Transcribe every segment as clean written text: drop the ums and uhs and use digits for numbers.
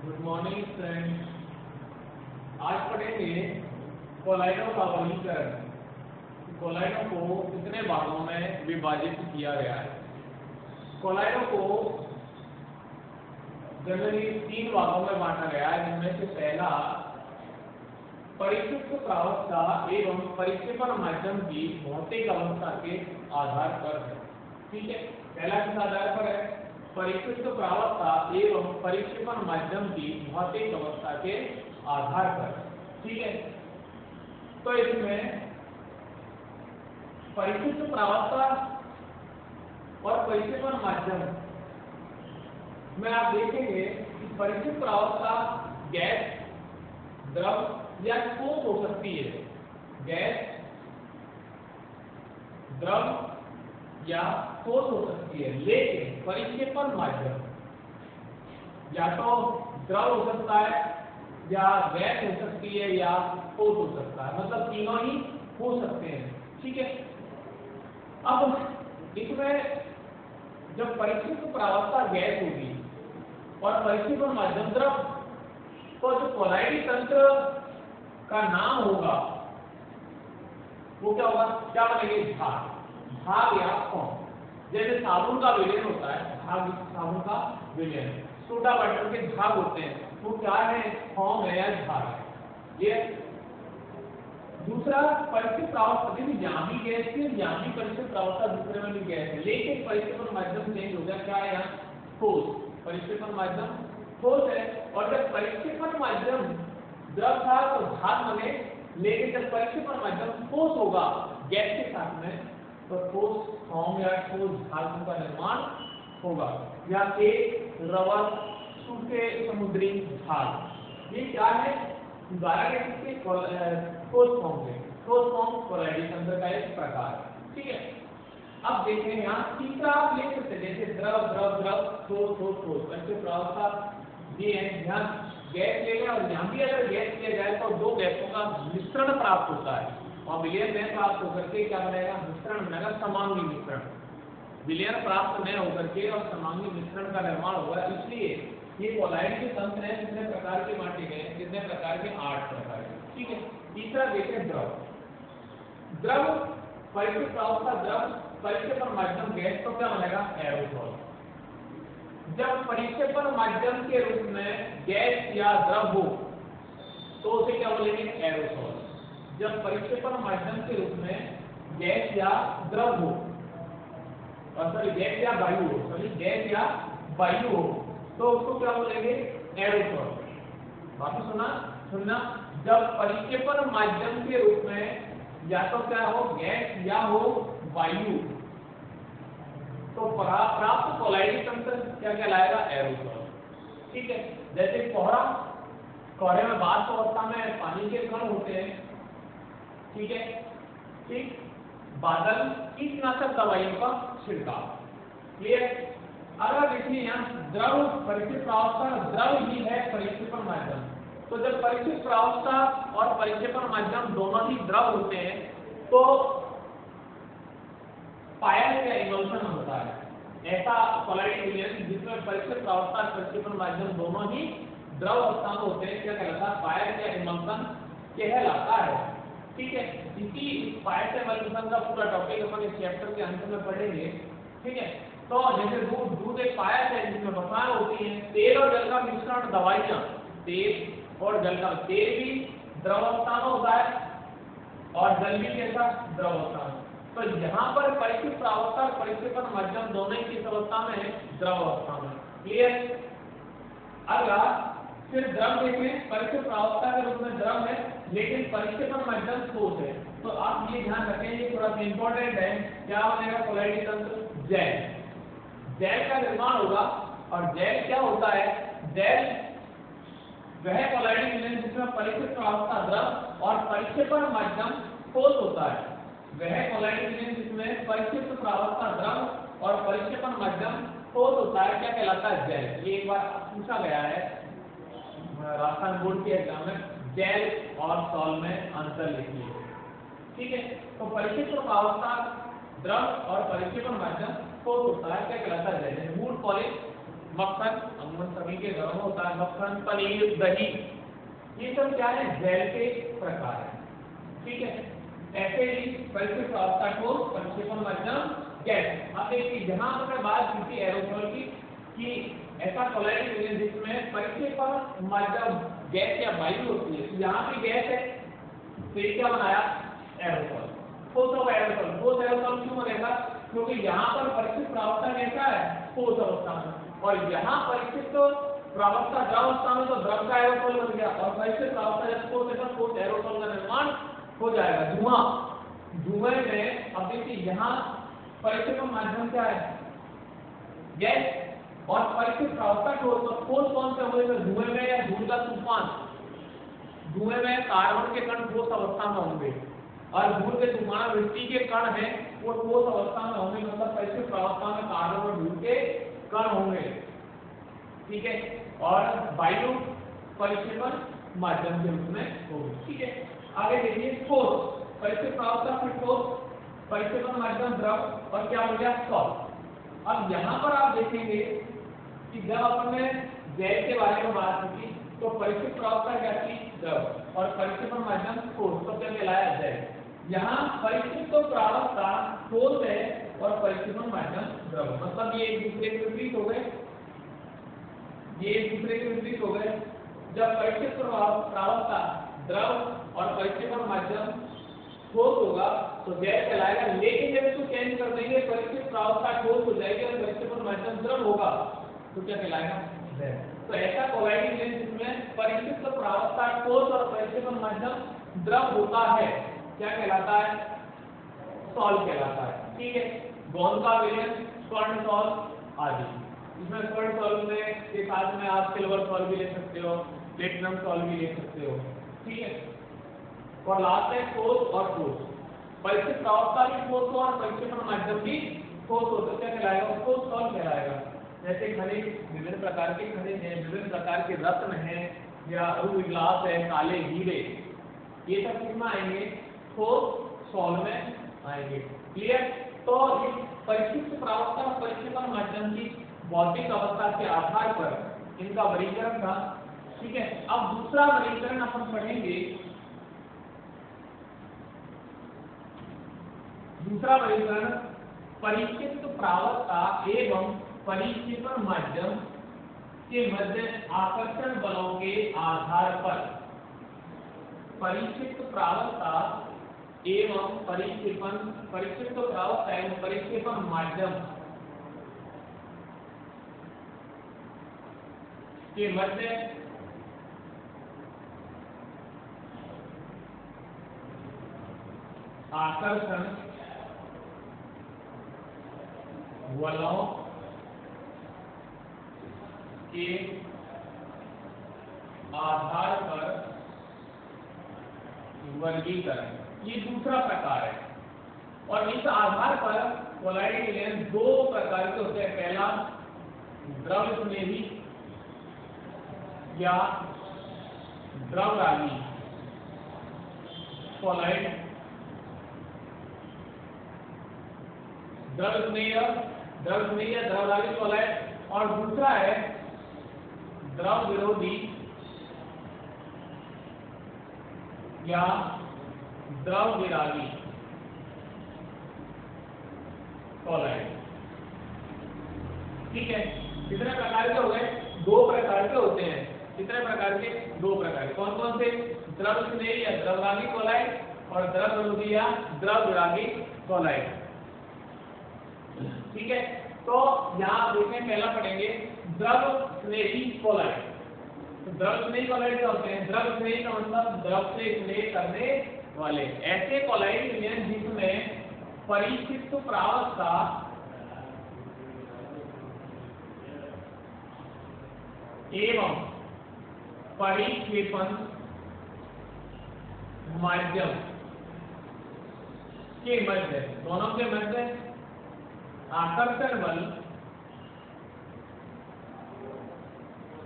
Good morning friends. आज पढ़ेंगे कोलाइडों का वर्गीकरण। कोलाइडों को कितने भागों में विभाजित किया गया है। कोलाइडों को जनरली 3 भागों में बांटा गया है, जिनमें से पहला परिक्षिप्त प्रावस्था एवं परिक्षेपण माध्यम की भौतिक अवस्था के आधार पर है। ठीक है, पहला किस आधार पर है? परिक्षिप्त प्रावस्था एवं परिक्षेपण माध्यम की भौतिक अवस्था के आधार पर। ठीक है, तो इसमें परिक्षिप्त प्रावस्था और परिक्षेपण माध्यम में आप देखेंगे कि परिक्षिप्त प्रावस्था गैस, द्रव या ठोस हो सकती है। गैस, द्रव या ठोस हो सकती है, लेकिन परिक्षेपण माध्यम या तो द्रव हो सकता है या गैस हो सकती है या ठोस हो सकता है, मतलब तीनों ही हो सकते हैं। ठीक है, अब इसमें जब परिक्षिप्त प्रावस्था गैस होगी और परिक्षेपण माध्यम द्रव, तो जो कोलाइडी तंत्र का नाम होगा वो क्या होगा? क्या बनेंगे? झाग, झाग या फोम। जैसे साबुन का विलयन होता है, झाग, साबुन का विलयन, सोडा वाटर के झाग होते हैं, वो क्या है? फोम है या झाग है। ये दूसरा परिक्षिप्त प्रावस्था, देखिए यहाँ भी गैस है, यहाँ भी परिक्षिप्त प्रावस्था दूसरे में भी गैस है, लेकिन परिक्षेपण माध्यम चेंज हो गया। क्या है यहाँ? ठोस। परिक्षेपण माध्यम ठोस है, और जब परिक्षेपण माध्यम द्रव था तो झाग बने, लेकिन जब परिक्षेपण माध्यम ठोस होगा गैस के साथ में, तो ठोस फॉर्म या ठोस झाग का निर्माण होगा, या एक रबर, सूखे समुद्री झाग। ये क्या है? दोबारा के ठोस फॉर्म है। ठोस फॉर्म कोलाइडी तंत्र का एक प्रकार है। ठीक है, अब देखें यहाँ तीसरा आप ले सकते हैं, जैसे द्रव, द्रव, द्रव, ठोस, ठोस, ठोस। ऐसे प्रावस्था ये है, यहाँ गैस ले लिया और यहाँ भी अगर गैस लिया जाए तो दो गैसों का मिश्रण प्राप्त होता है, और विलयन में प्राप्त होकर के क्या बनेगा? मिश्रण बनेगा, समांगी मिश्रण। विलयन प्राप्त न होकर के और समांगी मिश्रण का निर्माण होगा। इसलिए ये कोलाइड के तंत्र हैं, कितने प्रकार के बांटे गए? कितने प्रकार के? 8 प्रकार के। ठीक है, तीसरा देखें द्रव। द्रव परिक्षिप्त प्रावस्था द्रव, परिक्षेपण माध्यम गैस, तो क्या बनेगा? एरोसोल। जब परिक्षेपण माध्यम के रूप में गैस या द्रव हो तो उसे क्या बोलेंगे? एरोसोल। जब परिक्षेपण माध्यम के रूप में गैस या द्रव हो, सॉरी गैस या वायु हो, गैस या वायु हो, तो उसको क्या बोलेंगे? एरोसोल। बात सुनना, जब परिक्षेपण माध्यम के रूप में या तो क्या हो? गैस या हो वायु, तो प्राप्त कोलाइडी तंत्र क्या कहलाएगा? एरोसोल। ठीक है, जैसे कोहरा, कोहरे में बाष्प अवस्था में पानी के कण होते हैं। ठीक है, ठीक। बादल, कीटनाशक दवाइयों का छिड़काव। क्लियर? अगर देखिए यहाँ द्रव, परिक्षिप्त प्रावस्था द्रव ही है परिक्षेपण माध्यम, तो जब परिक्षिप्त प्रावस्था और परिक्षेपण माध्यम दोनों ही द्रव होते हैं तो पाया गया इमल्सन होता है। ऐसा कोलाइडी विलयन जिसमें परिक्षिप्त प्रावस्था और परिक्षेपण माध्यम दोनों ही द्रव अवस्था में होते हैं, क्या कहलाता है? पाया गया इमल्सन कहलाता है। ठीक है, इसी पाया गया इमल्सन का पूरा टॉपिक अपन इस चैप्टर के अंत में पढ़ेंगे। ठीक है, तो जैसे दूध एक पाया है जिसमें बफार होती है, तेल और जल का मिश्रण, दवाइयां, तेल और जल का, तेल भी द्रव अवस्था में होता है और जल भी कैसा? द्रव अवस्था में। तो यहाँ पर परिक्षिप्त प्रावस्था और परिक्षेपण माध्यम दोनों ही किस अवस्था में है? द्रव अवस्था में। क्लियर? अगला फिर द्रव देखें, परिक्षिप्त प्रावस्था के रूप में द्रव है, लेकिन परिक्षेपण माध्यम ठोस है। तो आप ये ध्यान रखें, ये थोड़ा सा इंपॉर्टेंट है। क्या बनेगा कोलाइडी तंत्र? जैल। जैल का निर्माण होगा, और जैल क्या होता है? जैल वह कोलाइडी विलयन जिसमें परिक्षिप्त प्रावस्था द्रव और परिक्षेपण माध्यम ठोस होता है। वह कोलाइडी विलयन जिसमें परिक्षिप्त प्रावस्था द्रव और परिक्षेपण माध्यम ठोस होता है, क्या कहलाता है? जैल। ये एक बार पूछा गया है राजस्थान बोर्ड के एग्जाम में, जैल और सॉल में आंसर लिखिए। ठीक है, तो परिक्षिप्त प्रावस्था द्रव और परिक्षेपण माध्यम ठोस होता है, क्या कहलाता है? जैल। मूड पॉलिश मक्खन, अमूमन सभी के घरों में होता है मक्खन, पनीर, दही, ये सब क्या है, जेल के प्रकार है। ठीक है, ऐसे ही परिक्षिप्त प्रावस्था ठोस, परिक्षेपण माध्यम गैस। अब देखिए जहां पर बात की थी एरोसोल की कि ऐसा कोलाइड मीडियम जिसमें परिक्षेपण माध्यम गैस या वायु होती है, यहाँ पे गैस है तो ये क्या बनाया, एरोसोल। ठोस और एरोसोल, ठोस एरोसोल क्यों बनेगा, क्योंकि यहाँ पर परिक्षिप्त प्रावस्था कैसा है, ठोस अवस्था में, और यहाँ परिक्षिप्त प्रावस्था द्रव अवस्था में तो द्रव का एरोसोल बन गया, और परिक्षिप्त प्रावस्था जब ठोस है तो ठोस एरोसोल का निर्माण हो जाएगा। धुआं, धुएं में अब देखिए यहाँ परिक्षेपण माध्यम क्या है, गैस, और परिक्षिप्त प्रावस्था ठोस, तो ठोस कौन से होंगे, धुएं में या धूल का तूफान, धुएं में कार्बन के कण ठोस अवस्था में होंगे, और धूल के तूफान मिट्टी के कण हैं वो ठोस अवस्था में होंगे, मतलब परिक्षिप्त प्रावस्था में कार्बन और धूल के कण होंगे। ठीक है, और वायु परिक्षेपण माध्यम के रूप में होगी। ठीक है, आगे देखिए ठोस, परिक्षिप्त प्रावस्था फिर ठोस, परिक्षेपण माध्यम द्रव, और क्या हो गया, सॉल्व। अब यहाँ पर आप देखेंगे कि जब अपने गैस के बारे में बात की तो परिक्षिप्त प्रावस्था क्या थी, द्रव, और परिक्षेपण माध्यम ठोस, तो क्या कहलाया, जैव। यहाँ परिक्षिप्त प्रावस्था ठोस है और परिक्षेपण माध्यम द्रव, मतलब ये एक दूसरे के विपरीत हो गए, ये एक दूसरे के विपरीत हो गए। जब परिक्षिप्त प्रावस्था द्रव और परिक्षेपण माध्यम ठोस होगा तो गैस कहलाएगा, लेकिन जब इसको चेंज कर देंगे, परिक्षिप्त प्रावस्था ठोस हो जाएगी और परिक्षेपण माध्यम द्रव होगा तो क्या कहलाएगा, गैस। तो ऐसा कोलाइडिंग लेंस जिसमें परिक्षिप्त प्रावस्था ठोस और परिक्षेपण माध्यम द्रव होता है क्या कहलाता है, सॉल्व कहलाता है। ठीक है, गोंद का विलयन, स्वर्ण सॉल्व आदि, इसमें स्वर्ण सॉल्व में के साथ में आप सिल्वर सॉल्व भी ले सकते हो, प्लेटिनम सॉल्व भी ले सकते हो। ठीक है, और लास्ट है ठोस और ठोस, परिक्षिप्त प्रावस्था भी ठोस हो और परिक्षेपण माध्यम भी ठोस हो तो क्या कहलाएगा, ठोस सॉल्व कहलाएगा। जैसे खनिज, विभिन्न प्रकार के खनिज हैं, विभिन्न प्रकार के रत्न हैं, या रूबी ग्लास है, काले हीरे, ये सब किसमें आएंगे, ठोस सॉल्व में आएंगे। क्लियर, तो इस परिक्षिप्त प्रावस्था और परिक्षेपण माध्यम की भौतिक अवस्था के आधार पर इनका वर्गीकरण था। ठीक है, अब दूसरा वर्गीकरण अपन पढ़ेंगे, दूसरा वर्गीकरण परिक्षिप्त प्रावस्था एवं परिक्षेपण माध्यम के मध्य आकर्षण बलों के आधार पर, परिक्षिप्त प्रावस्था एवं परिक्षिप्त प्रावस्था एवं परिक्षेपण माध्यम के मध्य आकर्षण बलों के आधार पर वर्गीकरण, ये दूसरा प्रकार है। और इस आधार पर कोलाइडिंग लेंस दो प्रकार के होते हैं, पहला द्रव स्नेही या द्रवरागी कोलाइड, द्रव स्नेही या द्रवरागी कोलाइड, और दूसरा है द्रव विरोधी या द्रव विरागी कोलाइड। ठीक है, कितने प्रकार के हो गए, दो प्रकार के होते हैं। कितने प्रकार के, दो प्रकार के, कौन कौन से, द्रव स्नेही या द्रवरागी कोलाइड और द्रव विरोधी या द्रव विरागी कोलाइड। ठीक है, तो यहाँ देखें, पहला पढ़ेंगे द्रव स्नेही कोलाइड। तो द्रव स्नेही कोलाइड क्या होते हैं, द्रव स्नेही का मतलब द्रव से स्नेह करने वाले, ऐसे कोलाइड लेंस जिसमें परिक्षिप्त प्रावस्था एवं परिक्षेपण माध्यम के मध्य, दोनों के मध्य आकर्षण बल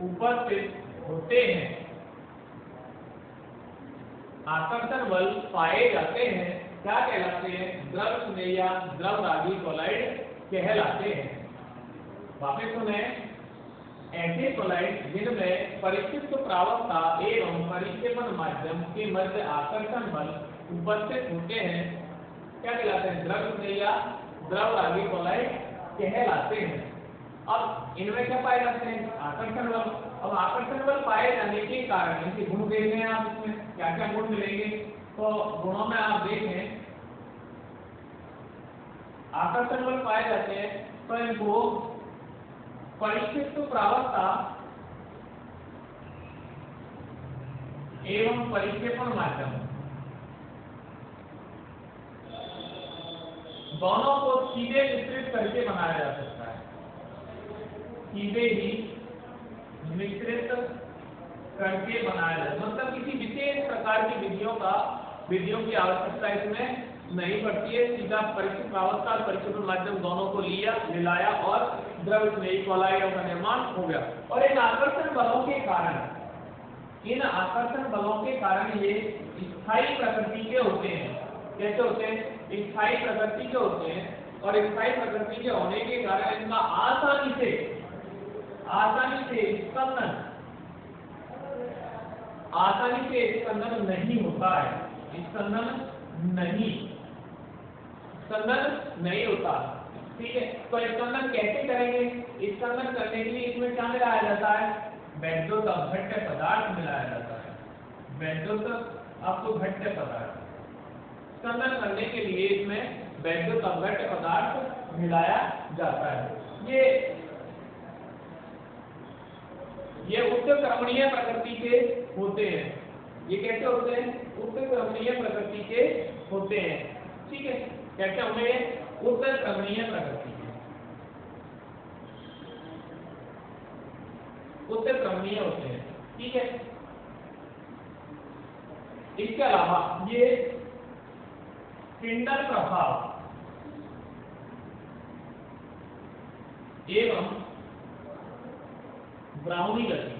उपस्थित होते हैं, आकर्षण बल पाए जाते हैं, क्या कहलाते हैं, द्रव स्नेही या द्रवरागी कोलाइड कहलाते हैं। वापस सुने, ऐसे कोलाइड जिनमें परिक्षिप्त प्रावकता एवं परिक्षेपण माध्यम के मध्य आकर्षण बल उपस्थित होते हैं क्या कहलाते हैं? द्रव या द्रवरागी कोलाइड कहलाते हैं। अब इनमें क्या पाए जाते हैं? आकर्षण बल। अब आकर्षण बल पाए जाने के कारण इनके गुण देख रहे हैं आप, इसमें क्या क्या गुण मिलेंगे? तो गुणों में आप देखें, आकर्षण बल पाए जाते हैं तो इनको परिक्षिप्त प्रावकता एवं परिक्षेपण माध्यम दोनों को सीधे मिश्रित करके बनाया जा सकता है, सीधे ही मिश्रित करके बनाया जाए, मतलब किसी विशेष प्रकार की विधियों की आवश्यकता इसमें नहीं पड़ती है। सीधा परिक्षिप्त प्रावकता और परिक्षेपण माध्यम दोनों को मिलाया और द्रव स्नेही कोलाइडों का निर्माण हो गया। और इन आकर्षण बलों के कारण ये स्थायी प्रकृति के होते हैं। कैसे होते हैं? स्थायी प्रकृति के होते हैं। और स्थायी प्रकृति के होने के कारण इनका आसानी से स्पंदन नहीं होता है। स्पंदन नहीं होता। ठीक है, तो स्पंदन कैसे करेंगे? स्पंदन करने के लिए इसमें क्या मिलाया जाता है? वैद्युत अपघट्य पदार्थ मिलाया जाता है। वैद्युत अपघट्य पदार्थ स्पंदन करने के लिए इसमें वैद्युत अपघट्य पदार्थ मिलाया जाता है। ये उत्क्रमणीय प्रकृति के होते हैं। ये कैसे होते हैं? उत्क्रमणीय प्रकृति के होते हैं। ठीक है, कैसे होंगे? उत्क्रमणीय प्रकृति के, उत्क्रमणीय होते हैं। ठीक है, इसके अलावा ये टिंडल प्रभाव एवं ब्राउनी गति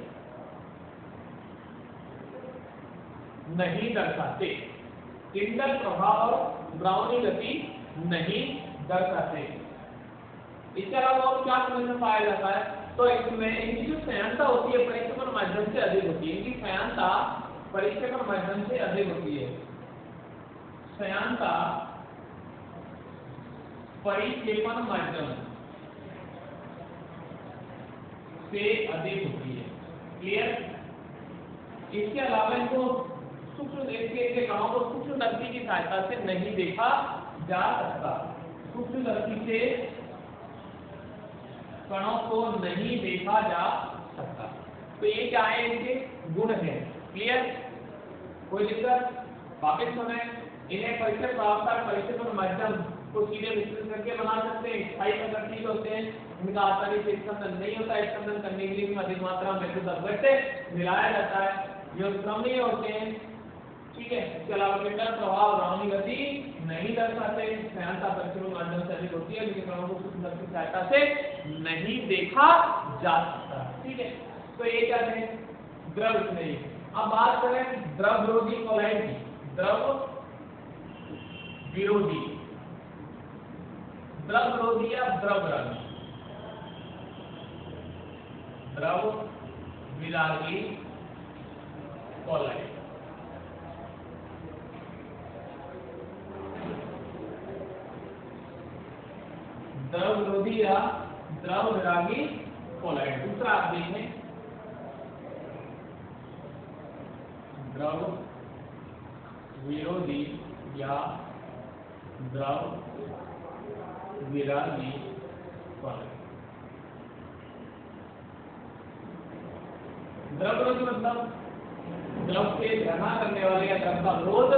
नहीं दर्शाते। टिंडल प्रभाव और ब्राउनी गति नहीं दर्शाते। इसके अलावा और क्या समझ पाया जाता है? तो इसमें इनकी जो श्यानता होती है परिक्षेपण माध्यम से अधिक होती है। इनकी श्यानता परिक्षेपण माध्यम से अधिक होती है। श्यानता परिक्षेपण माध्यम से अधिक होती है। क्लियर? इसके अलावा इनको सूक्ष्म के कणों को सूक्ष्म दर्शी की सहायता से नहीं देखा जा सकता। सूक्ष्म दर्शी से कणों को नहीं देखा जा सकता। तो ये क्या है? इनके गुण है। क्लियर? कोई दिक्कत? वापस सुने, इन्हें परिक्षेप प्रावकता परिक्षेपण माध्यम को सीधे मिश्रित करके बना सकते हैं। स्थायी प्रकृति के होते हैं, इनका आसानी से स्पंदन नहीं होता है। स्पंदन करने के लिए अधिक मात्रा में वैद्युत अपघट्य मिलाया जाता है। ये उत्क्रमणीय होते हैं। ठीक है, इसके अलावा टिंडल प्रभाव ब्राउनी गति नहीं दर्शाते। श्यानता परिक्षेपण माध्यम से अधिक होती है, लेकिन कणों को सूक्ष्म दर्शी की सहायता से नहीं देखा जा सकता। ठीक है, तो ये क्या है? द्रव स्नेही। अब बात करें द्रव विरोधी कोलाइड की। द्रव विरोधी या द्रवरागी, द्रव विरागी कोलाइड। द्रव विरोधी या द्रव विरागी कोलाइड। दूसरा आप देखें, द्रव विरोधी या द्रव विरागी कोलाइड। द्रव विरोधी मतलब द्रव के ग्रहण करने वाले या द्रव का विरोध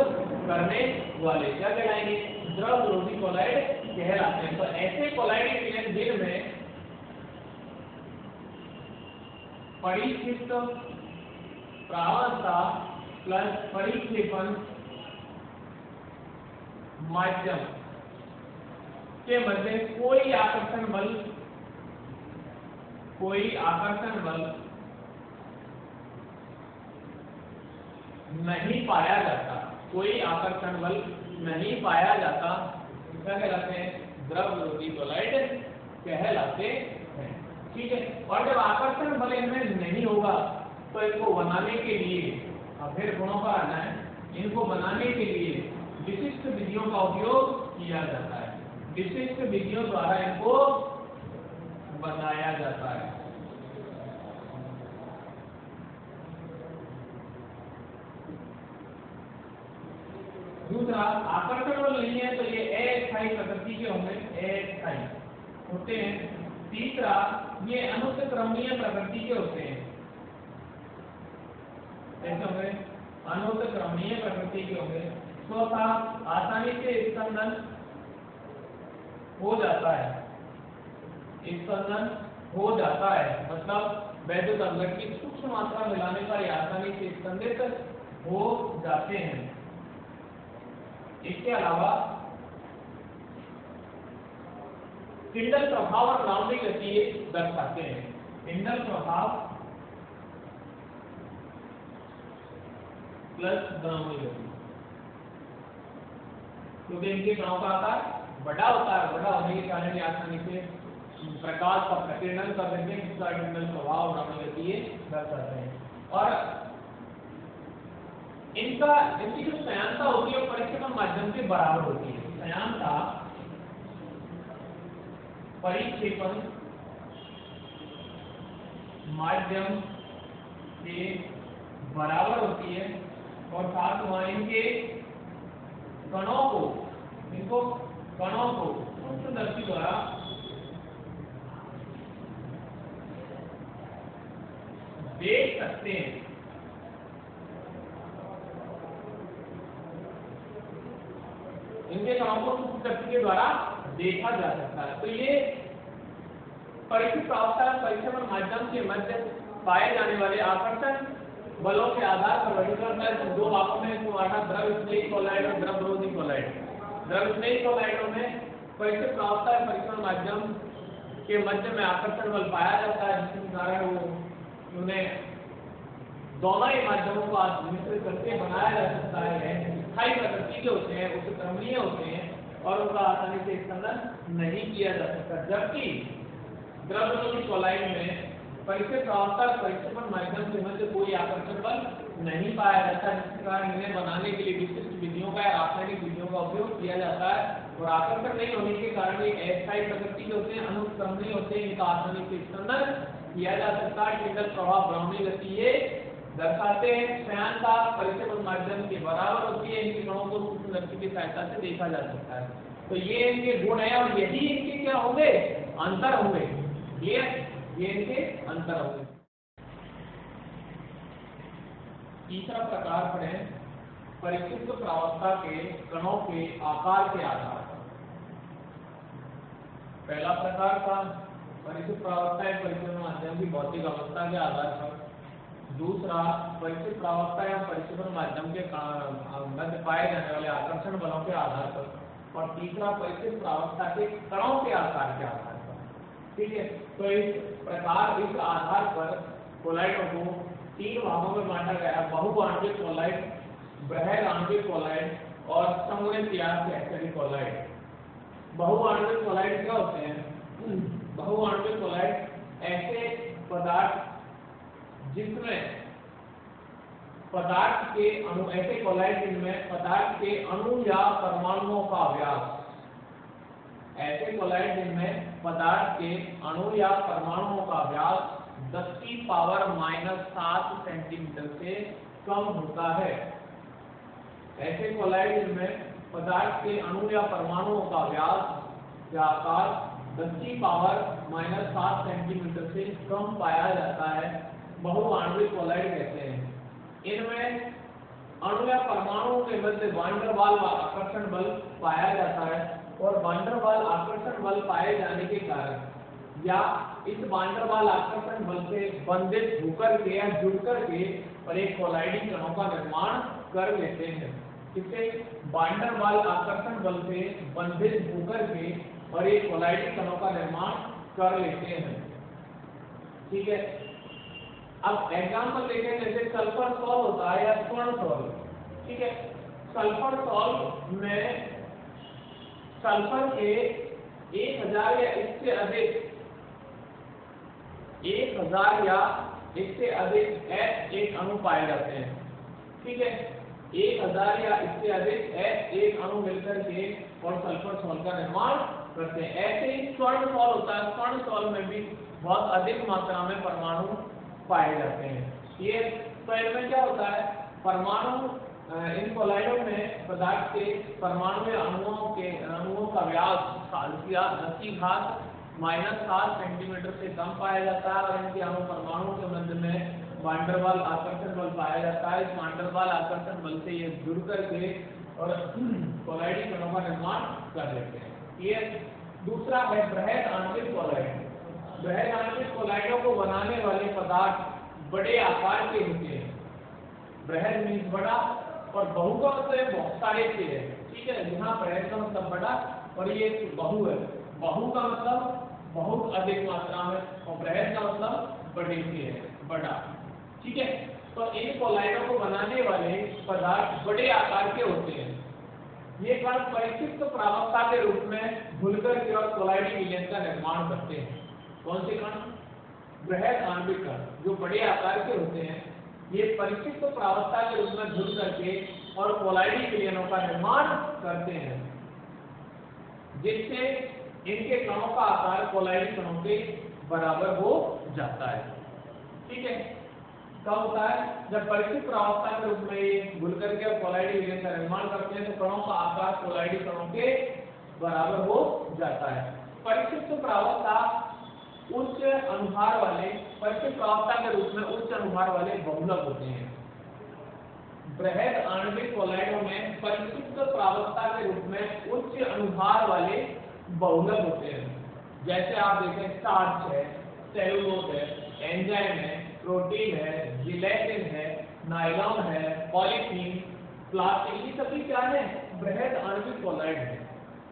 करने वाले क्या कहलाएंगे? द्रव विरोधी कोलाइड कहलाते हैं। तो ऐसे कोलाइड जिनमें परिक्षिप्त प्रावकता प्लस परिक्षेपण माध्यम के मध्य कोई आकर्षण बल नहीं पाया जाता। कोई आकर्षण बल नहीं पाया जाता, क्या कहलाते हैं? द्रव विरोधी कोलाइड कहलाते हैं। ठीक है। और जब आकर्षण बल इनमें नहीं होगा तो इनको बनाने के लिए, अब फिर गुणों पर आना है, इनको बनाने के लिए विशिष्ट विधियों का उपयोग किया जाता है। विशिष्ट विधियों द्वारा इनको बनाया जाता है। दूसरा, आकर्षण बल नहीं है तो ये अस्थायी प्रकृति के होंगे, अस्थायी होते हैं। तीसरा, ये अनुत्क्रमणीय प्रकृति के होते हैं, ऐसे होंगे, अनुत्क्रमणीय प्रकृति के होंगे। चौथा, आसानी से स्पंदन हो जाता है, स्पंदन हो जाता है, मतलब वैद्युत अंगक की सूक्ष्म मात्रा मिलाने पर ये आसानी से स्पंदित हो जाते हैं। इसके अलावा टिंडल प्रभाव और ग्राउंडिंग गति दर्शाते हैं। टिंडल प्रभाव प्लस ग्राउंडिंग गति, क्योंकि इनके कणों का आकार बड़ा होता है, बड़ा होने के कारण ये आसानी से प्रकाश का प्रतिकीर्णन कर देते हैं, जिसका टिंडल प्रभाव और ग्राउंडिंग गति दर्शाते हैं। और इनकी जो सयांता होती है परिक्षेपण माध्यम के बराबर होती है। सयांता परिक्षेपण माध्यम के बराबर होती है और साथ में इनके कणों को, इनको कणों को सूक्ष्मदर्शी द्वारा देख सकते हैं। इनके कणों को सूक्ष्मदर्शी के द्वारा देखा जा सकता है। तो ये परिक्षित प्रावस्था परिक्षेपण माध्यम के मध्य पाए जाने वाले आकर्षण बलों के आधार पर वर्गीकरण है। दो भागों में इसको बांटा, द्रव स्नेही कोलाइड और द्रव विरोधी कोलाइड। द्रव स्नेही कोलाइडों में परिक्षित प्रावस्था परिक्षेपण माध्यम के मध्य में आकर्षण बल पाया जाता है, जिसके कारण वो उन्हें दोनों ही माध्यमों को मिश्रित करके बनाया जा सकता है। स्थायी प्रकृति के होते हैं, उत्क्रमणीय होते हैं और उनका आसानी से स्पंदन नहीं किया जा सकता। जबकि द्रव विरोधी कोलाइड में परिक्षित प्रावस्था परिक्षेपण माध्यम के मध्य कोई आकर्षण बल नहीं पाया जाता, जिसके कारण इन्हें बनाने के लिए विशिष्ट विधियों का या रासायनिक विधियों का उपयोग किया जाता है। और आकर्षण नहीं होने के कारण ये अस्थायी प्रकृति के होते हैं, अनुक्रमणीय होते हैं, इनका आसानी से स्पंदन किया जा सकता है। टिंडल प्रभाव ग्राउंडिंग गति ये दर्शाते हैं। सयांता परिक्षेपण माध्यम के बराबर होती है, इनके कणों को सूक्ष्मदर्शी की सहायता से देखा जा सकता है। तो ये इनके गुण है और यही इनके क्या होंगे, अंतर होंगे। ये इनके अंतर होंगे। तीसरा प्रकार पढ़ें, परिक्षिप्त प्रावस्था के कणों के आकार के आधार पर। पहला प्रकार था परिक्षिप्त प्रावस्था परिक्षेपण माध्यम की भौतिक अवस्था के आधार पर। दूसरा, परिक्षिप्त प्रावस्था या परिक्षेपण माध्यम के मध्य पाए जाने वाले आकर्षण बलों के आधार पर। और तीसरा, परिक्षिप्त प्रावस्था के कणों के आकार के आधार पर। ठीक है, तो इस प्रकार इस आधार पर कोलाइडों को तीन भागों में बांटा गया, बहुआण्विक कोलाइड, बृहदाण्विक कोलाइड और संगुणित या सैकड़ी कोलाइड। बहुआण्विक कोलाइड क्या होते हैं? बहुआण्विक कोलाइड ऐसे पदार्थ जिसमें पदार्थ के अणु, ऐसे कोलाइड जिनमें पदार्थ के अणु या परमाणुओं का व्यास, ऐसे कोलाइड जिनमें पदार्थ के अणु या परमाणुओं का व्यास 10⁻⁷ सेंटीमीटर से कम होता है। ऐसे कोलाइड जिनमें पदार्थ के अणु या परमाणुओं का व्यास या आकार 10⁻⁷ सेंटीमीटर से कम पाया जाता है, बहुआण्विक कोलाइड कहते हैं। इनमें अणु या परमाणुओं के मध्य वान डेर वाल आकर्षण बल पाया जाता है और वान डेर वाल आकर्षण बल पाए जाने के कारण या इस वान डेर वाल आकर्षण बल से बंधित होकर के या जुड़कर के और एक कोलाइडी कणों का निर्माण कर लेते हैं। इससे वान डेर वाल आकर्षण बल से बंधित होकर के और एक कोलाइडी कणों का निर्माण कर लेते हैं। ठीक है, अब एग्जाम्पल देखें, जैसे सल्फर सॉल्ट होता है या स्वर्ण सॉल्ट। ठीक है, सल्फर सॉल्ट में सल्फर के 1000 या इससे अधिक 1000 या इससे अधिक H एक अणु पाए जाते हैं। ठीक है, 1000 या इससे अधिक H एक अणु मिलकर के और सल्फर सॉल्ट का निर्माण करते हैं। ऐसे ही स्वर्ण सॉल्ट होता है, स्वर्ण सॉल्ट में भी बहुत अधिक मात्रा में परमाणु पाए जाते हैं। ये तो इनमें क्या होता है, परमाणु इन कोलाइडों में पदार्थ के परमाणु या अणुओं का व्यास 10⁻⁻⁷ सेंटीमीटर से कम पाया जाता है और इनके अणु परमाणु के मध्य में वांडरवाल आकर्षण बल पाया जाता है। इस वांडरवाल आकर्षण बल से ये जुड़ करके और कोलाइडी कणों का निर्माण कर देते हैं। ये दूसरा है बृहद आणविक कोलाइड। बृहद आणविक कोलाइडों को बनाने वाले पदार्थ बड़े आकार के होते हैं। बृहद मीन्स बड़ा और बहु का मतलब बहुत सारे से है। ठीक है, यहाँ बृहद का मतलब बड़ा और ये बहु है। बहु का मतलब बहुत अधिक मात्रा में और बृहद का मतलब बड़े से है, बड़ा। ठीक है, तो इन कोलाइडों को बनाने वाले पदार्थ बड़े आकार के होते हैं। ये कण परिक्षिप्त प्रावक्ता के रूप में घुलकर के और कोलाइडी विलयन का निर्माण करते हैं। कौन से कण? बृहद आणविक कण जो बड़े आकार के होते हैं, ये परिक्षिप्त प्रावक्ता के रूप में घुल करके और कोलाइडी विलयनों का निर्माण करते हैं, जिससे इनके कणों का आकार कोलाइडी कणों के बराबर हो जाता है। ठीक है, कब होता है? जब परिक्षिप्त प्रावक्ता के रूप में ये घुल करके और कोलाइडी विलयन का निर्माण करते हैं तो कणों का आकार कोलाइडी कणों के बराबर हो जाता है। परिक्षिप्त प्रावक्ता उच्च अनुभार वाले परिक्षिप्त प्रावक्ता के रूप में उच्च अनुभार वाले बहुलक होते हैं। बृहद आणविक कोलाइडों में परिक्षिप्त प्रावक्ता के रूप में उच्च अनुभार वाले बहुलक होते हैं। जैसे आप देखें, स्टार्च है, सेलुलोज है, एंजाइम है, प्रोटीन है, जिलेटिन है, नायलॉन है, पॉलीथीन, प्लास्टिक, ये सभी क्या है? बृहद आणविक कोलाइड है।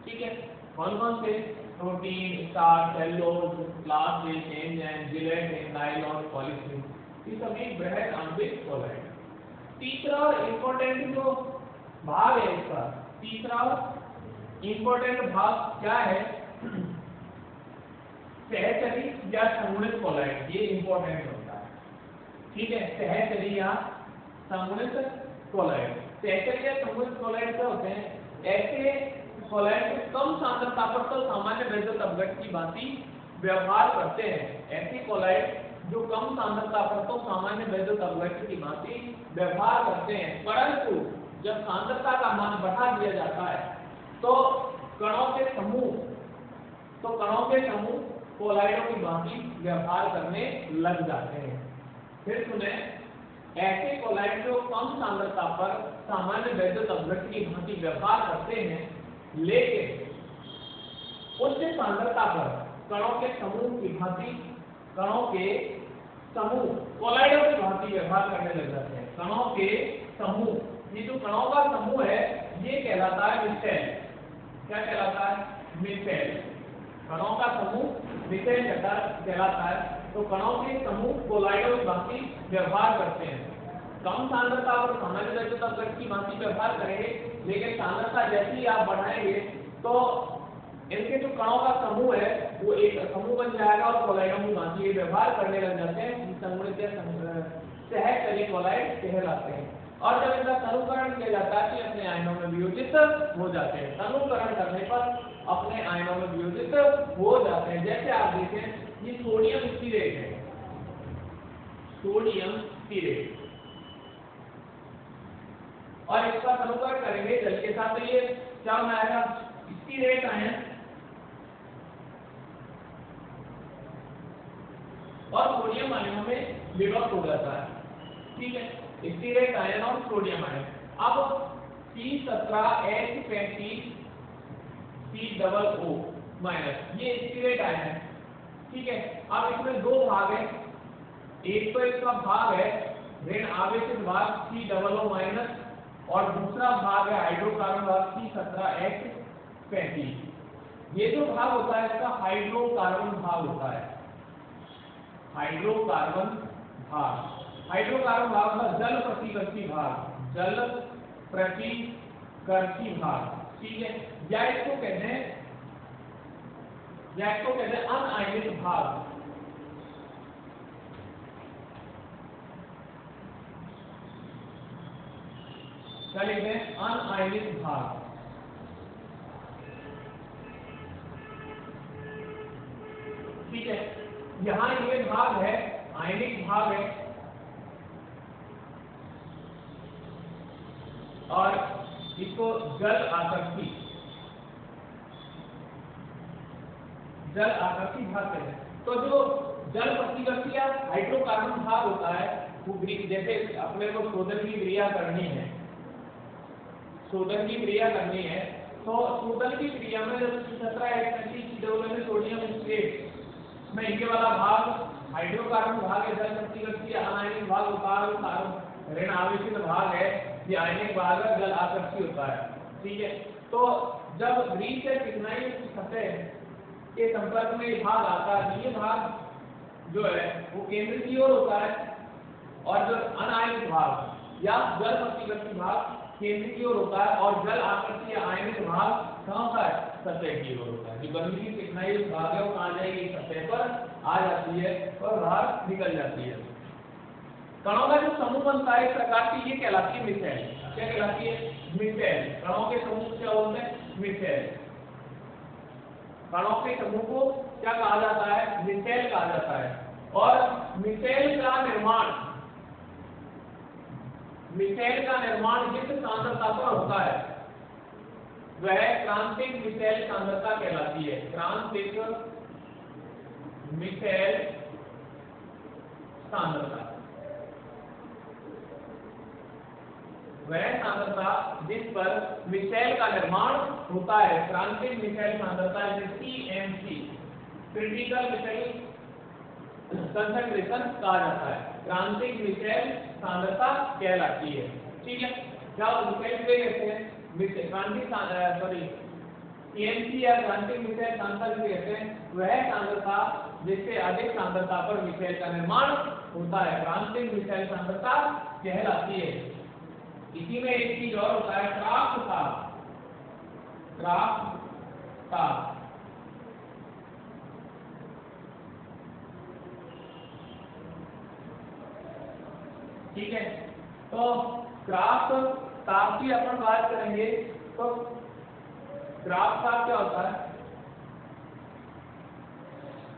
ठीक है, कौन कौन से? Protein, starch, cellulose, plastic, enzyme, gelatin, nylon, polythene, ये सभी बृहद आणविक कोलाइड। तीसरा इंपॉर्टेंट जो भाग है इसका, तीसरा इंपॉर्टेंट भाग क्या है? सहचरी या संगुणित कोलाइड, ये इंपॉर्टेंट होता है। ठीक है, सहचरी या संगुणित कोलाइड। सहचरी या संगुणित कोलाइड क्या होते हैं? ऐसे कोलाइड को कम सांद्रता पर तो सामान्य वैद्युत अपघट की भांति व्यवहार करते हैं। ऐसे कोलाइड जो कम सांद्रता पर तो सामान्य वैद्युत अपघट की भांति व्यवहार करते हैं, परंतु जब सांद्रता का मान बढ़ा दिया जाता है तो कणों के समूह कोलाइडों की भांति व्यवहार करने लग जाते हैं। फिर सुने, ऐसे कोलाइड जो कम सांद्रता पर सामान्य वैद्युत अपघट की भांति व्यवहार करते हैं, लेकिन उच्च सांद्रता पर कणों के समूह की भांति कोलाइडों की भांति व्यवहार करने लग जाते हैं। कणों के समूह, ये जो कणों का समूह है ये कहलाता है मिसेल। क्या कहलाता है? मिसेल। कणों का समूह मिसेल कहलाता है। तो कणों के समूह कोलाइडों की भांति व्यवहार करते हैं। कम सांद्रता पर सामान्य वैद्युत अपघट की भांति व्यवहार करेंगे, लेकिन सांद्रता जैसे ही आप बढ़ाएंगे तो इनके जो कणों का समूह है वो एक समूह बन जाएगा और कोलाइडों की भांति व्यवहार करने लग जाते हैं। संगुणित या सहचरी कोलाइड कहलाते हैं। और जब इनका तनुकरण किया जाता है तो अपने आयनों में वियोजित हो जाते हैं। तनुकरण करने पर अपने आयनों में वियोजित हो जाते हैं। जैसे आप देखें, ये सोडियम स्टीरेट है, सोडियम स्टीरेट, और इसका तनुकरण करेंगे जल के साथ तो ये क्या बनाएगा? स्टीरेट आयन, और सोडियम आयनों में विभक्त हो जाता है। ठीक है, स्टीरेट आयन और सोडियम आयन। अब C17H35 COO- ये स्टीरेट आयन है। ठीक है, अब इसमें दो भाग है। एक तो इसका भाग है ऋण आवेशित भाग COO- और दूसरा भाग है हाइड्रोकार्बन भाग C17H35। ये जो भाग होता है इसका हाइड्रोकार्बन भाग होता है। हाइड्रोकार्बन भाग, हाइड्रोकार्बन भाग का जल प्रतिकर्षी भाग, जल प्रतिकर्षी भाग। ठीक है, या इसको कहते हैं अनआयनित भाग। क्या लिखते हैं, अनआयनिक भाग। ठीक है, यहाँ ये भाग है आयनिक भाग है और इसको जल आकर्षी भाग कहते हैं। तो जो जल प्रतिवर्ती या हाइड्रोकार्बन भाग होता है वो जैसे अपने को शोधन की क्रिया करनी है, तो शोधन की क्रिया में जब 17 सोडियम स्टेट में ये वाला भाग हाइड्रोकार्बन भाग है, जल प्रतिवर्ती या अनायनिक भाग कार्बन ऋण आवेशित भाग है, ये आयनिक भाग है, जल आकर्षी होता है। ठीक है, तो जब ग्रीस से चिकनाई सतह के संपर्क में ये भाग आता है, ये भाग जो है वो केंद्र की ओर होता है और जो अनायनिक भाग या जल प्रतिवर्ती भाग केंद्र की ओर होता है और जल आकर्षी या आयनिक भाग कहाँ होता है, सतह की ओर होता है। जो गर्मी की चिकनाई भाग है वो कहाँ जाएगी, सतह पर आ जाती है और बाहर निकल जाती है। कणों का जो समूह बनता है इस प्रकार की, ये कहलाती है मिसेल। क्या कहलाती है, मिसेल। कणों के समूह क्या बोलते हैं, मिसेल। कणों के समूह को क्या कहा जाता है, मिसेल कहा जाता है। और मिसेल का निर्माण जिस सांद्रता पर होता है वह क्रांतिक मिसेल सांद्रता कहलाती है। क्रांतिक मिसेल सांद्रता वह सांद्रता जिस पर मिसेल का निर्माण होता है, क्रांतिक मिसेल सांद्रता CMC, क्रिटिकल मिसेल कंसंट्रेशन कहा जाता है, क्रांतिक मिसेल सांद्रता कहलाती है। ठीक है, जब मिसेल पे कहते हैं CMC या क्रांतिक मिसेल सांद्रता कहते हैं वह सांद्रता जिससे अधिक सांद्रता पर मिसेल का निर्माण होता है, क्रांतिक मिसेल सांद्रता कहलाती है। इसी में एक चीज और होता है, क्राफ्ट ताप। ठीक है, तो क्राफ्ट ताप की अपन बात करेंगे तो क्राफ्ट ताप क्या होता है,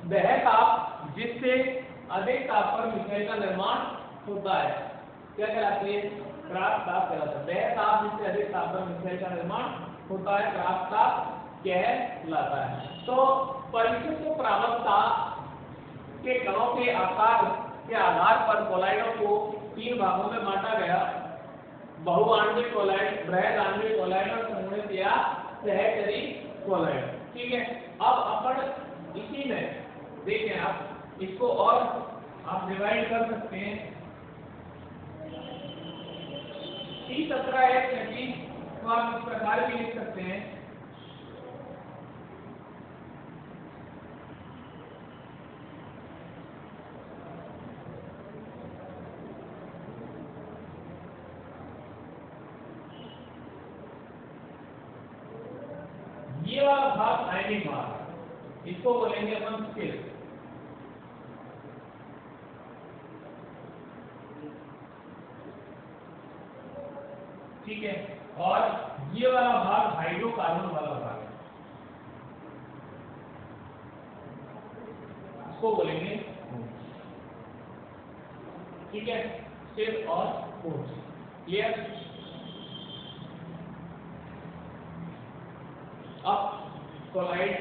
वह ताप जिससे अधिक ताप पर मिसेल का निर्माण होता है, क्या कहलाती है, क्राफ्ट ताप कहलाता है। वह ताप जिससे अधिक ताप पर मिसेल का निर्माण होता है, क्राफ्ट ताप कहलाता है। तो परिशिष्ट प्रावणता के कणों के आकार के आधार पर कोलाइडों को 3 भागों में बांटा गया, बहुआण्विक कोलाइड, बृहद आणविक कोलाइड और संगणित या सहचरी कोलाइड। ठीक है, अब अपन इसी में देखें, आप इसको और आप डिवाइड कर सकते हैं। C17H को आप इस प्रकार भी लिख सकते हैं, ये वाला भाग आयनिक भाग, इसको बोलेंगे अपन स्थिर। ठीक है, और ये वाला भाग हाइड्रोकार्बन वाला भाग है, इसको बोलेंगे। ठीक है, स्थिर और ठोस। क्लियर। अब कोलाइड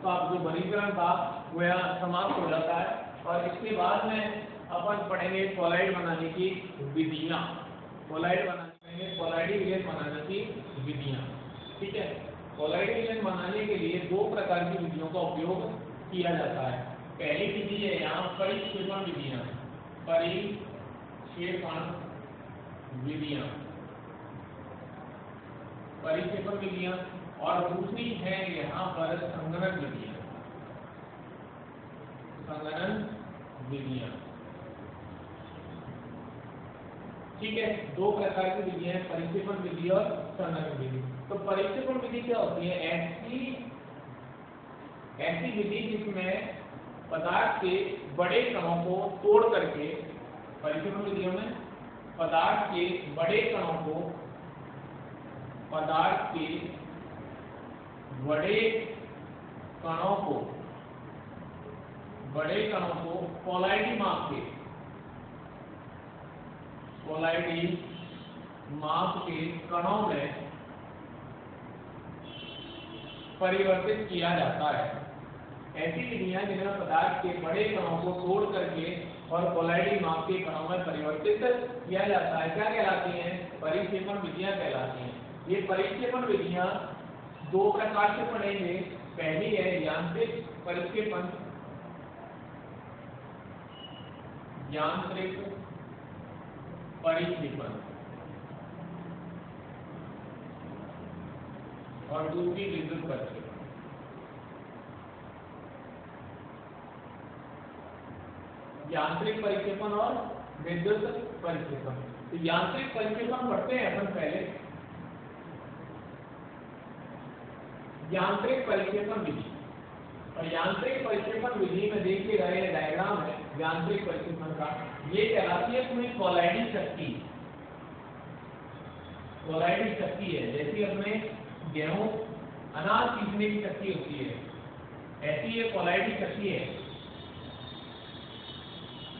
का जो वर्गीकरण था वो यहाँ समाप्त हो जाता है और इसके बाद में अपन पढ़ेंगे कोलाइड बनाने की विधियां, कोलाइडी विलयन बनाने की विधियां। ठीक है, कोलाइडी विलयन बनाने के लिए 2 प्रकार की विधियों का उपयोग किया जाता है। पहली विधि है यहाँ परिक्षेपण विधियां, परिक्षेपण विधियां, और दूसरी है यहाँ पर संगणन विधियां। ठीक है, 2 प्रकार की विधियां हैं, परिक्षेपण विधि और संगणन विधि। तो परिक्षेपण विधि क्या होती है, ऐसी विधि जिसमें पदार्थ के बड़े कणों को तोड़ करके, परिक्षेपण विधियों में पदार्थ के बड़े कणों को पदार्थ के बड़े कणों को कोलाइडी माप के कणों में परिवर्तित किया जाता है। ऐसी विधियां जिनमें पदार्थ के बड़े कणों को तोड़ करके और कोलाइडी माप के कणों में परिवर्तित किया जाता है, क्या कहलाती हैं? परिक्षेपण विधियां कहलाती हैं। ये परिक्षेपण विधियां दो प्रकार से पढ़ेंगे। पहली है यांत्रिक परिक्षेपण, और दूसरी विद्युत परिक्षेपण। यांत्रिक परिक्षेपण और विद्युत परिक्षेपण। तो यांत्रिक परिक्षेपण पढ़ते हैं अपन पहले। यांत्रिक परिक्षेपण विधि, और यांत्रिक परिक्षेपण विधि में देखिए गए डायग्राम है यांत्रिक परिक्षेपण का। ये कहलाती है कोई कोलाइडी शक्ति है। जैसे अपने गेहूं अनाज पीसने की शक्ति होती है, ऐसी ये कोलाइडी शक्ति है।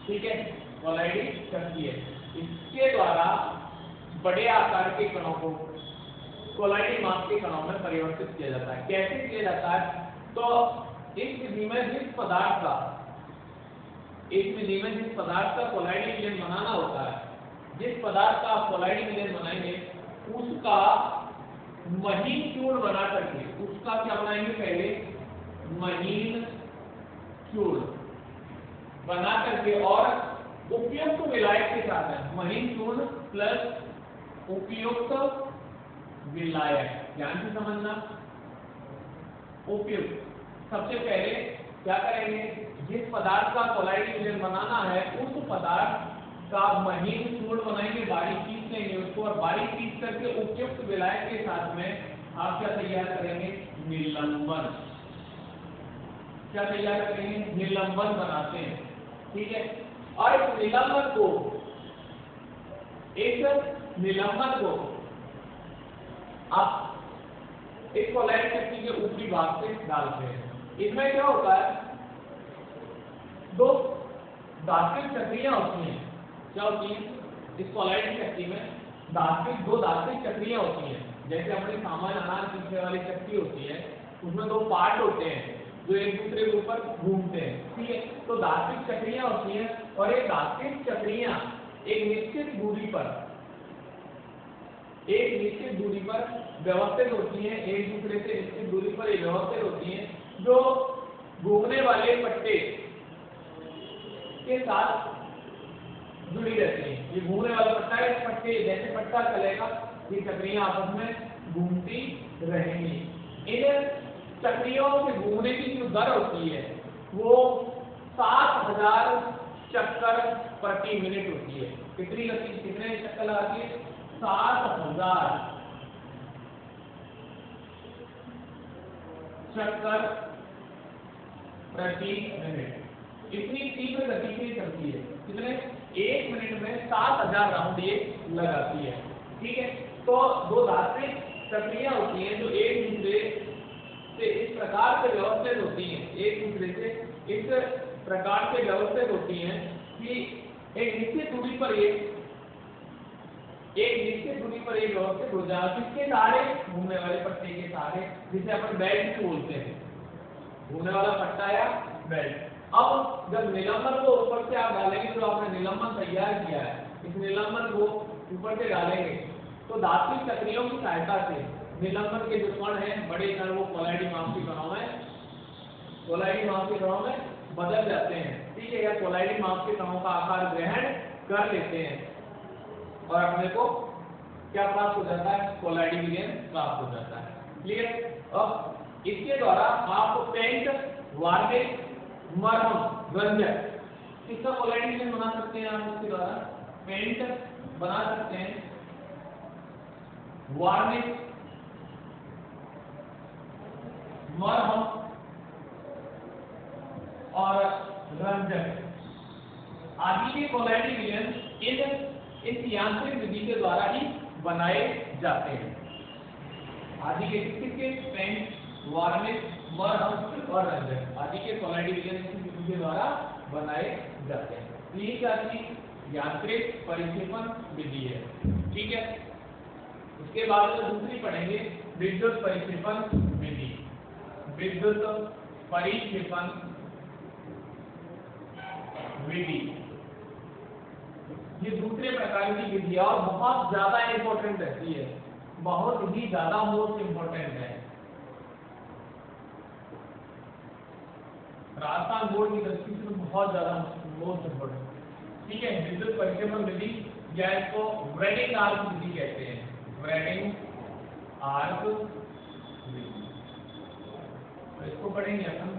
ठीक है, कोलाइडी शक्ति है। इसके द्वारा बड़े आकार के कणों को कोलाइडी माप के कणों में परिवर्तित किया जाता है। कैसे किया जाता है? तो इस विधि में जिस पदार्थ का कोलाइडी विलयन बनाना होता है, जिस पदार्थ का आप कोलाइडी विलयन बनाएंगे उसका महीन चूर्ण बना करके, उसका क्या बनाएंगे? पहले महीन चूर्ण बना करके और उपयुक्त विलायक के साथ है, महीन चूर्ण प्लस उपयुक्त विलायक। ध्यान से समझना, उपयुक्त। सबसे पहले क्या करेंगे? जिस पदार्थ का कोलाइडी विलयन बनाना है उस पदार्थ का महीन चूर्ण बनाएंगे, बारीक पीस लेंगे उसको, और बारीक पीस करके उपयुक्त विलायक के साथ में आप क्या तैयार करेंगे? निलंबन। क्या तैयार करेंगे? निलंबन बनाते हैं। ठीक है, और इस निलंबन को आप इस कोलाइडी शक्ति के ऊपरी भाग से डालते हैं। इसमें क्या होता है? दो दार्शनिक चक्रियां होती हैं। क्या होती है? इस कोलाइडी शक्ति में दो दार्शनिक चक्रियां होती हैं। जैसे अपनी सामान्य अनाज पीसने वाली शक्ति होती है, उसमें दो पार्ट होते हैं जो एक दूसरे के ऊपर घूमते हैं। ठीक है, तो दार्शनिक चक्रियां होती हैं, और ये दार्शनिक चक्रियां एक निश्चित दूरी पर व्यवस्थित होती हैं, एक दूसरे से निश्चित दूरी पर व्यवस्थित होती हैं, जो घूमने वाले पट्टे के साथ जुड़ी रहती हैं। ये घूमने वाला पट्टा है, इस पट्टे जैसे पट्टा चलेगा ये चक्रियां आपस में घूमती रहेंगी। इन चक्रियों के घूमने की जो दर होती है वो 7000 चक्कर प्रति मिनट होती है। कितने चक्कर लगाती है? 7000 चक्कर प्रति मिनट। इतनी तीव्र गति से चलती है। कितने? 1 मिनट में 7000 राउंड ये लगाती है। ठीक है, तो दो दार्शनिक चक्रियां होती हैं जो एक दूसरे से इस प्रकार से व्यवस्थित होती हैं, कि एक निश्चित दूरी पर व्यवस्थित हो जाए। किसके सहारे? घूमने वाले पट्टे के सहारे, जिसे अपन बेल्ट बोलते हैं। घूमने वाला पट्टा या बेल्ट। अब जब निलंबन को ऊपर से आप डालेंगे, जो आपने निलंबन तैयार किया है, इस निलंबन को ऊपर से डालेंगे तो दार्शनिक चक्रियों की सहायता से निलंबन के जो कण हैं, बड़े कण, वो कोलाइडी माप के कणों में बदल जाते हैं। ठीक है, या कोलाइडी माप के कणों का आकार ग्रहण कर लेते हैं और अपने को क्या प्राप्त हो जाता है? कोलाइडी विलयन प्राप्त हो जाता है। क्लियर? अब इसके द्वारा आप पेंट, वार्निश, मरहम, रंजक, किसका कोलाइडी विलयन बना सकते हैं? आप इसके द्वारा पेंट बना सकते हैं, वार्निश, मरहम और रंजक आदि के कोलाइडी विलयन इस यांत्रिक विधि के द्वारा ही बनाए जाते हैं। आदि के किसके पेंट, वार्निश, मरहम और रंजक आदि के कोलाइडी विजन के द्वारा बनाए जाते हैं। तो ये क्या थी, यांत्रिक परिक्षेपण विधि है। ठीक है, उसके बाद जो दूसरी पढ़ेंगे विद्युत परिक्षेपण विधि। विद्युत परिक्षेपण विधि ये दूसरे प्रकार की विधि है और बहुत ज्यादा इंपॉर्टेंट रहती है, बहुत ही ज्यादा मोस्ट इंपॉर्टेंट है राजस्थान बोर्ड की दृष्टि से, तो बहुत ज्यादा मोस्ट इंपॉर्टेंट। ठीक है, विद्युत परिक्षेपण विधि या इसको व्रेडिंग आर्क विधि कहते हैं, व्रेडिंग आर्क विधि। तो इसको पढ़ेंगे अपन।